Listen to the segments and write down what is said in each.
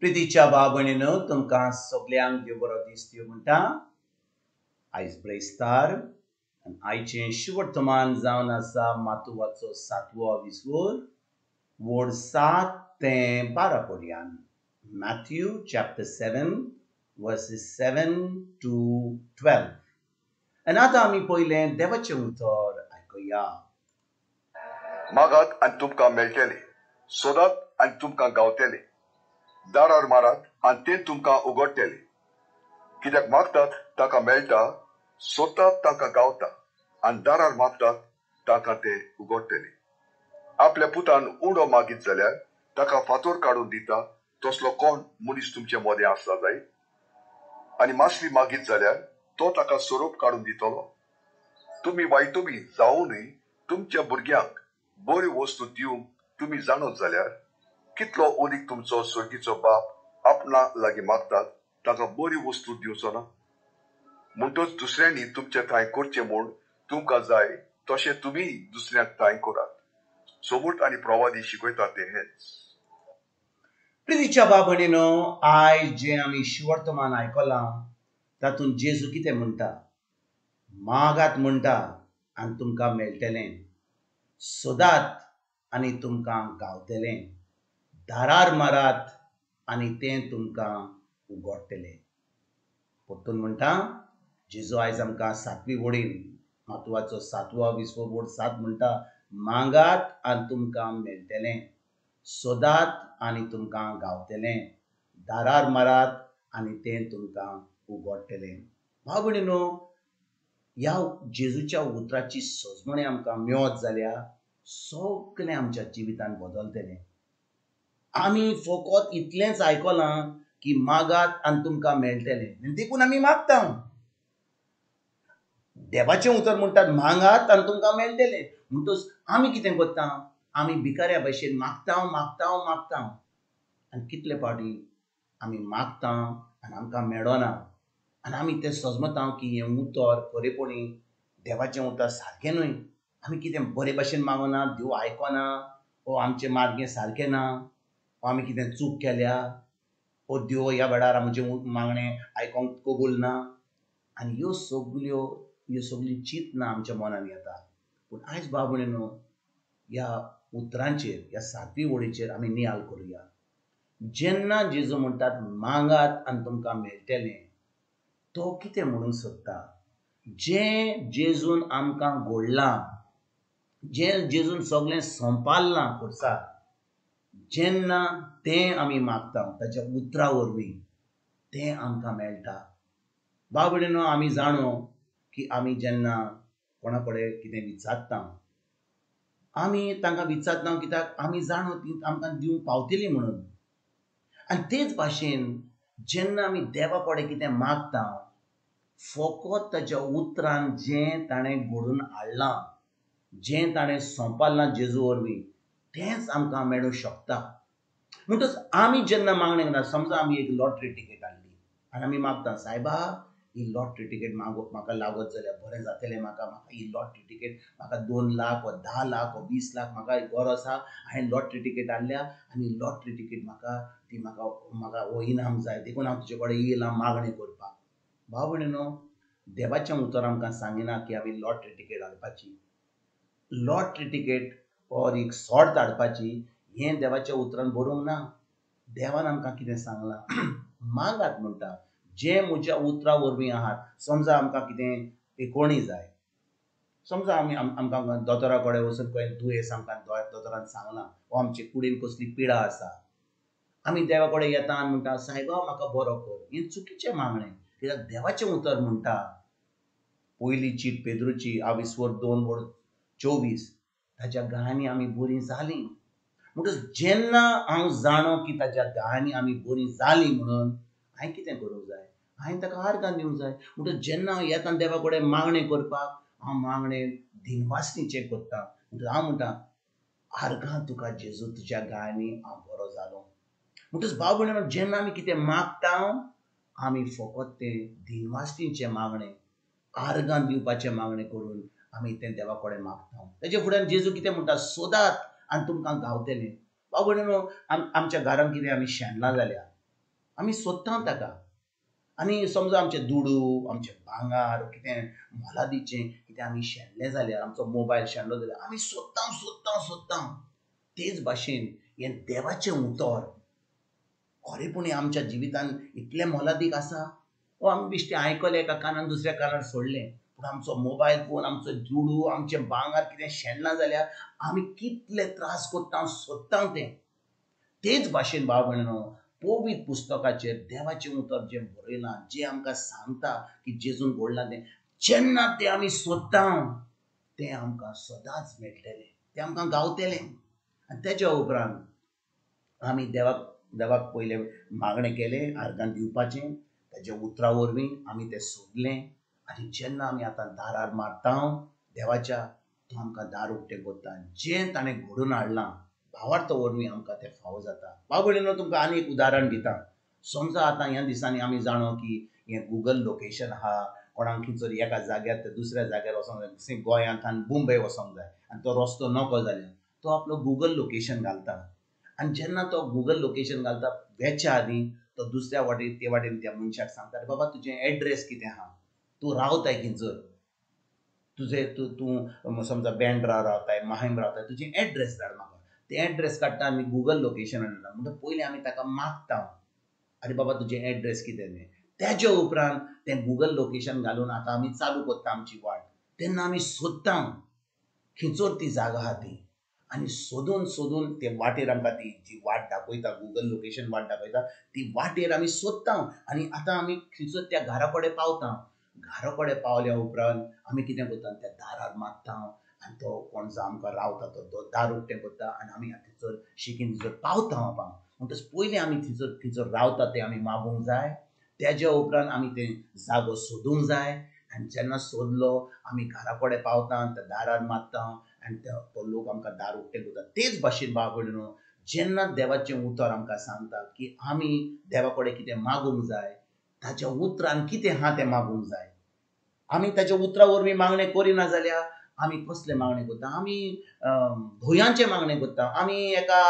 प्रितीच्या बाबणीनो तुमकां सगल्यांक देव बरो दीस दिवं म्हणटा. आयज ब्रेस्तार आनी आयचें शुभ वर्तमान जावन आसा मातुवाचो 7वो विसवोर वोड 7 ते 12 पर्यंत. Mathew chapter 7 verses 7 to 12. आनी आतां आमी पयलें देवाचें उतर आयकुया. मागात आनी तुमकां मेळटलें, सोदात आनी तुमकां गावतलें, दारार मारात आनी तें तुमकां उगडटलें. कित्याक मागतात ताका मेळटा, सोदतात ताका गावता, आनी दारार मागतात ताका तें उगडटलें. आपल्या पुतान उंडो मागीत जाल्यार ताका फातर काडून दिता, तसलो कोण मनीस तुमचे मदें आसला जाय. आनी मासली मागीत जाल्यार तो ताका सोरोप काडून दितलो. तुमी वायटोबी जावनूय तुमच्या भुरग्यांक बऱ्यो वस्तू दिवंक तुमी जाणत जाल्यार कितलो ओलीक तुमचो स्वर्गीचो बाप आपणा लागीं मागतात ताका बरी वस्तू दिवचो ना. म्हणटच दुसऱ्यांनी तुमचे थंय करचें म्हूण तुमकां जाय तशें तुमी दुसऱ्यांक थंय करात. सोबूत आनी प्रवादी शिकयता तें हेंच. प्रितीच्या बाबणीनो, आयज जें आमी शिवर्तमान आयकलां तातूंत जेजू कितें म्हणटा? मागात म्हणटा आनी तुमकां मेळटलें, सोदात आनी तुमकां गावतलें, दारार मारात आनी तें तुमकां उगडटलें. परतून म्हणटा जेजू आयज आमकां 7वी वडीन मातुवाचो 7वो विसवो वोड 7 म्हणटा, मागात आनी तुमकां मेळटलें, सोदात आनी तुमकां गावतलें, दारार मारात आनी तें तुमकां उगडटलें. भाव भयणीनो, ह्या जेजूच्या उतराची सजमणी आमकां मेळत जाल्यार सगलें आमच्या जिवितांत बदलतलें. आमी फकत इतलेंच आयकलां की मागात आनी तुमकां मेळटलें, देखून आमी मागता. देवाचें उतर म्हणटात मागात आनी तुमकां मेळटलें. म्हणटच आमी कितें करता? आमी भिकाऱ्या भशेन मागता आनी कितले फावटी आमी मागता आनी आमकां मेळना. आनी आमी तें सजमता की हें उतर खरेपणी देवाचें उतर सारकें न्हय. आमी कितें बरे भशेन मागना, देव आयकना, वो आमचें मार्गें सारकें ना, वो आमी कितें चूक केल्या, वो देव ह्या वेळार आमचें मागणें आयकोंक कबूल ना. आनी ह्यो सगळी चिंतना आमच्या मनान येता. पूण आयज भाव भयणीनो, ह्या उतरांचेर, ह्या 7वी वडीचेर आमी नियाळ करुया. जेन्ना जेजू म्हणटात मागात आनी तुमकां मेळटलें, तो कितें म्हणूंक सोदता? जें जेजून आमकां घडलां, जें जेजून सगळें संपादलां खुर्सार, जेन्ना तें आमी मागता ताच्या उतरा वरवीं तें आमकां मेळटा. भाव भयणीनो, आमी जाणो की आमी जेन्ना कोणा कडेन कितें विचारता, आमी तांकां विचारता कित्याक आमी जाणो ती आमकां दिवंक पावतलीं म्हणून. आनी तेच भाशेन जेन्ना आमी देवा कडेन कितें मागता, फकत ताच्या उतरान जें ताणें घडोवन हाडलां, जें ताणें संपादलां जेजू वरवीं, तेंच आमकां मेळूंक शकता. म्हणटच आमी जेन्ना मागणें करता, समजा आमी एक लॉटरी टिकेट हाडली आनी आमी मागता, सायबा ही लॉटरी टिकेट म्हाका लागत जाल्यार बरें जातलें, म्हाका ही लॉटरी टिकेट म्हाका 2 लाख वा 10 लाख वा 20 लाख म्हाका गरज आसा, हांवें लॉटरी टिकेट हाडल्या आनी लॉटरी टिकेट म्हाका हो इनाम जाय, देखून हांव तुजे कडेन येयलां मागणें करपाक. भाव भयणीनो, देवाचें उतर आमकां सांगिना की आमी लॉटरी टिकेट हाडपाची. लॉटरी टिकेट और एक सॉर्ट हाडपाची हें देवाच्या उतरान बरोवंक ना. देवान आमकां कितें सांगलां? मागात म्हणटा, जें म्हज्या उतरा वरवीं आहात. समजा आमकां कितें एकोणी जाय, समजा आमकां दोतोरा कडेन वचून खंय दुयेंस आमकां दोतोरान सांगलां, वो आमचे कुडीन कसली पिडा आसा, आमी देवा कडेन येता आनी म्हणटा, सायबा म्हाका बरो कर. हें चुकीचें मागणें. कित्याक देवाचें उतर म्हणटा, पयली चीट पेद्रूची 2:24, ताच्या गांयांनी आमी बरीं जालीं. म्हणटच जेन्ना हांव जाणो की ताच्या गांयांनी आमी बरीं जालीं म्हणून हांवें कितें करूंक जाय? हांवें ताका आर्गां दिवंक जाय. म्हणटच जेन्ना हांव येता देवा कडेन मागणें करपाक, हांव मागणें दिनवासनीचें करतां. म्हणटच हांव म्हणटा, आर्गां तुका जेजू, तुज्या गांयांनी हांव बरो जालो. म्हणटच भाव भयणीनो, जेन्ना आमी कितें मागता, आमी फकत तें दिनवासनीचें मागणें, आर्गां दिवपाचें मागणें करून आमी तें देवा कडेन मागता. तेजे फुड्यान जेजू कितें म्हणटा? सोदात आनी तुमकां गावतलें. भाव भयणीनो, आमच्या घरांत कितें आमी शेणलां जाल्यार आमी सोदता ताका. आनी समजा आमचे दुडू, आमचे भांगार, कितें मोलादीचें कितें आमी शेणलें जाल्यार, आमचो मोबायल शेणलो जाल्यार आमी सोदता. तेच भाशेन हें देवाचें उतर खरेपणी आमच्या जिवितान इतलें मोलादीक आसा. वो आमी बिश्टें आयकलें एका कानान दुसऱ्या कानार सोडलें, पूण आमचो मोबायल फोन, आमचो दुडू, आमचें भांगार कितें शेणलां जाल्यार आमी कितले त्रास कोत्ता सोदता तें. तेच भाशेन भाव भयणीनो, पवित्र पुस्तकाचेर देवाचें उतर जें बरयलां, जें आमकां सांगता की जेजून घडलां तें, जेन्ना तें आमी सोदता तें आमकां सदांच मेळटलें, तें आमकां गावतलें. आनी तेच्या उपरांत आमी देवाक पयलें मागणें केलें आर्गां दिवपाचें, तेज्या उतरा वरवीं आमी तें सोदलें. आनी जेन्ना आमी आतां दारार मारता देवाच्या, तो आमकां दार उक्तें करता. जें ताणें घडोवन हाडलां भावार्थ वरवीं आमकां तें फावो जाता. भाव भयणीनो, तुमकां आनी एक उदाहरण दिता. समजा आतां ह्या दिसांनी आमी जाणो की हें गुगल लोकेशन आहा, कोणाक खंयसर एका जाग्यार ते दुसऱ्या जाग्यार वचोंक जाय, जशें गोंयांतल्यान मुंबय वचोंक जाय आनी तो रस्तो नकळो जाल्यार तो आपलो गुगल लोकेशन घालता. आनी जेन्ना तो गुगल लोकेशन घालता वेच्या आदीं तो दुसऱ्या वाटेन ते वाटेन त्या मनशाक सांगता, अरे बाबा तुजें एड्रेस कितें आहा, तूं रावताय खंयसर, तूं समजा बँड्रा रावताय, माहीम रावताय, तुजें एड्रेस धाड म्हाका. तें एड्रेस काडटा आनी गुगल लोकेशनान येता. म्हणटकीर पयलीं आमी ताका मागता, अरे बाबा तुजें एड्रेस कितें तें. तेज्या उपरांत तें गुगल लोकेशन घालून आतां आमी चालू करता आमची वाट. तेन्ना आमी सोदता खंयसर ती जागा आहा ती, आनी सोदून ते वाटेर आमकां ती जी वाट दाखयता, गुगल लोकेशन वाट दाखयता, ती वाटेर आमी सोदता. आनी आतां आमी खंयसर त्या घरा कडेन पावता. घरा कडेन पावल्या उपरांत आमी कितें करता, त्या दारार मारता आनी तो कोण जो आमकां रावता तो दार उक्तें करता आनी आमी थंयसर शिकीन थंयसर पावता बाबा. म्हणटच पयलीं आमी थंयसर रावता तें आमी मागूंक जाय. तेज्या उपरांत आमी तें जागो सोदूंक जाय. आनी जेन्ना सोदलो आमी घरा कडेन पावता, त्या दारार मारता आनी तो लोक आमकां दार उक्तें करता. तेच भाशेन भाव भयणीनो, जेन्ना देवाचें उतर आमकां सांगता की आमी देवा कडेन कितें मागूंक जाय, ताच्या उतरान कितें आहा तें मागूंक जाय. आमी ताच्या उतरा वरवीं मागणें करिना जाल्यार आमी कसले मागणें करता, आमी धोयांचे मागणें करता, आमी एका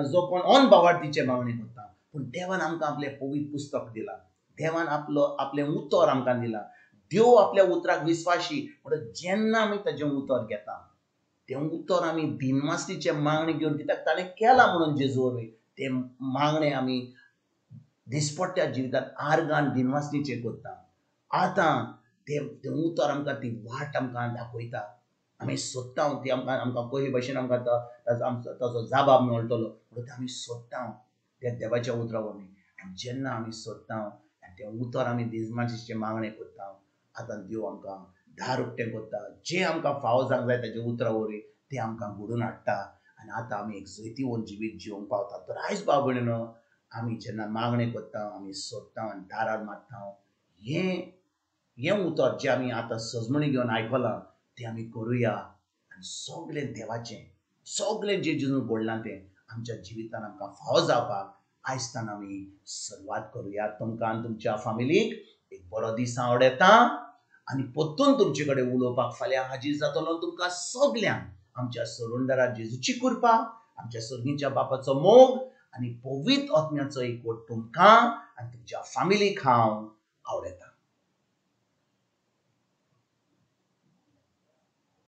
जो कोण ऑन भावार्थीचे मागणें करता. पूण देवान आमकां आपलें पवित्र पुस्तक दिलां, देवान आपलें उतर आमकां दिलां. देव आपल्या उतराक विस्वाशी, म्हणून जेन्ना आमी ताजें उतर घेता तें उतर आमी दिनवासलीचे मागणी घेवन, कित्याक ताणें केलां म्हणून जेजू वरवीं तें मागणें आमी दिसपट्ट्या जिवितांत आर्गान दिनवासलीचेर करता. आतां तें उतर आमकां ती वाट आमकां दाखयता. आमी सोदता ती आमकां पयले भशेन आमकां ताचो जाबाब मेळटलो, म्हणून आमी सोदता त्या देवाच्या उतरा वरवीं. आनी जेन्ना आमी सोदता आनी तें उतर आमी दिनवासलीचें मागणें करता, आतां देव आमकां दार उक्तें करता. जें आमकां फावो जावंक जाय ताच्या उतरा वरवीं तें आमकां घडोवन हाडटा. आनी आतां आमी एक जैतिवंत जिवीत जिवंक पावता. तर आयज भाव भयणीनो, आमी जेन्ना मागणें करता, आमी सोदता आनी दारार मारता, हें उतर जें आमी आतां सजमणी घेवन आयकलां तें आमी करुया. आनी सगळें देवाचें, सगळें जें जेजून घडलां तें आमच्या जिवितान आमकां फावो जावपाक आयजतान आमी सुरवात करुया. तुमकां आनी तुमच्या फॅमिलीक एक बरो दीस हांव येता आनी परतून तुमचे कडेन उलोवपाक फाल्यां हाजीर जातलो. तुमकां सगल्यांक आमच्या सरोंडरा जेजूची कृपा, आमच्या सर्गीच्या बापाचो मोग आनी पवित्र आत्म्याचो एकवट तुमकां आनी तुमच्या फॅमिलीक हांव आवडटा.